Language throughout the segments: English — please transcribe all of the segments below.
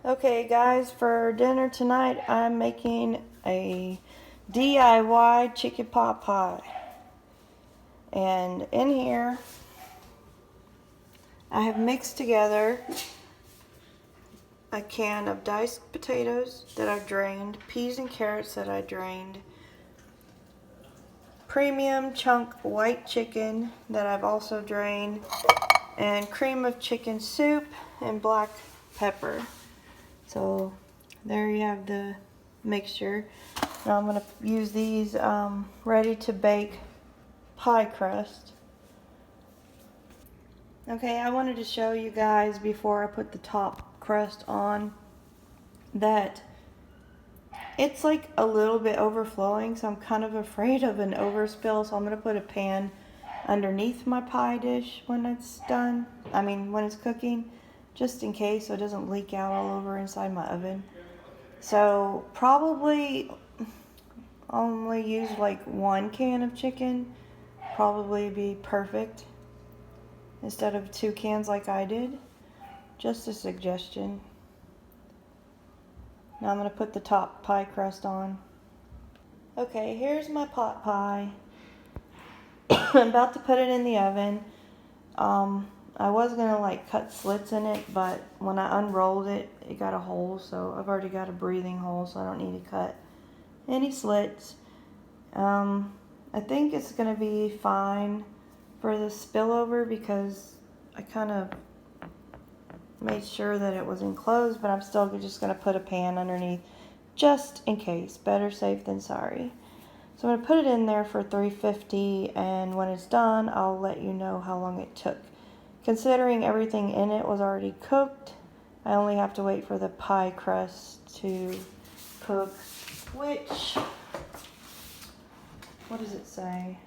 Okay guys, for dinner tonight I'm making a DIY chicken pot pie. And in here I have mixed together a can of diced potatoes that I've drained, peas and carrots that I drained, premium chunk white chicken that I've also drained, and cream of chicken soup and black pepper. So there you have the mixture. Now I'm going to use these ready to bake pie crust. Okay, I wanted to show you guys before I put the top crust on that it's like a little bit overflowing, so I'm kind of afraid of an overspill, so I'm going to put a pan underneath my pie dish when it's done. When it's cooking, just in case so it doesn't leak out all over inside my oven. So probably only use like 1 can of chicken, probably be perfect, instead of 2 cans like I did. Just a suggestion. Now I'm going to put the top pie crust on. Okay, here's my pot pie. I'm about to put it in the oven. I was going to like cut slits in it, but when I unrolled it, it got a hole, so I've already got a breathing hole, so I don't need to cut any slits. I think it's going to be fine for the spillover because I kind of made sure that it was enclosed, but I'm still just going to put a pan underneath just in case. Better safe than sorry. So I'm going to put it in there for 350, and when it's done, I'll let you know how long it took. Considering everything in it was already cooked, I only have to wait for the pie crust to cook, which, what does it say?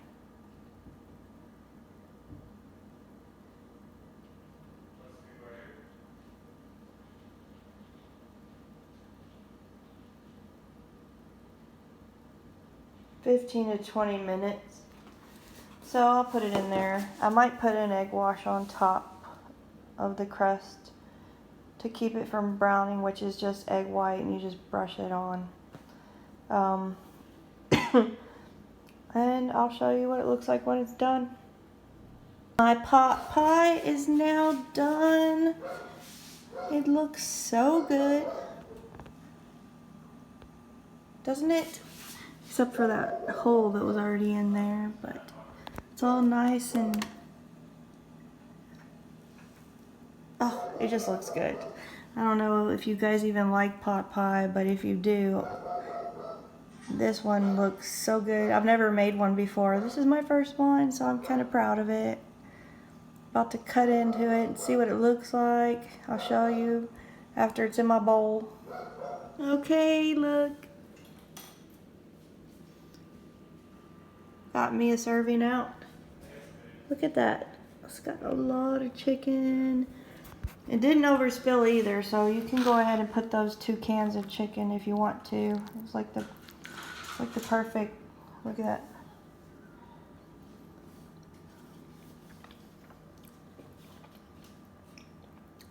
"15 to 20 minutes. So I'll put it in there. I might put an egg wash on top of the crust to keep it from browning, which is just egg white and you just brush it on. And I'll show you what it looks like when it's done. My pot pie is now done. It looks so good, doesn't it? Except for that hole that was already in there, but it's all nice and oh, it just looks good. I don't know if you guys even like pot pie, but if you do, this one looks so good. I've never made one before. This is my first one, so I'm kind of proud of it. About to cut into it and see what it looks like. I'll show you after it's in my bowl. Okay, look. Got me a serving out. Look at that. It's got a lot of chicken. It didn't overspill either, so you can go ahead and put those 2 cans of chicken if you want to. It's like the perfect, look at that.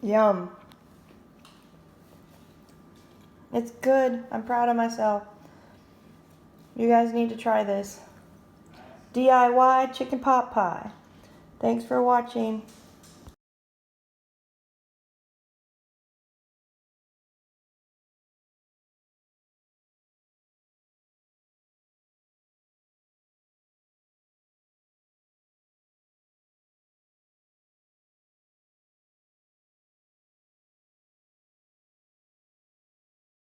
Yum. It's good. I'm proud of myself. You guys need to try this. DIY chicken pot pie. Thanks for watching.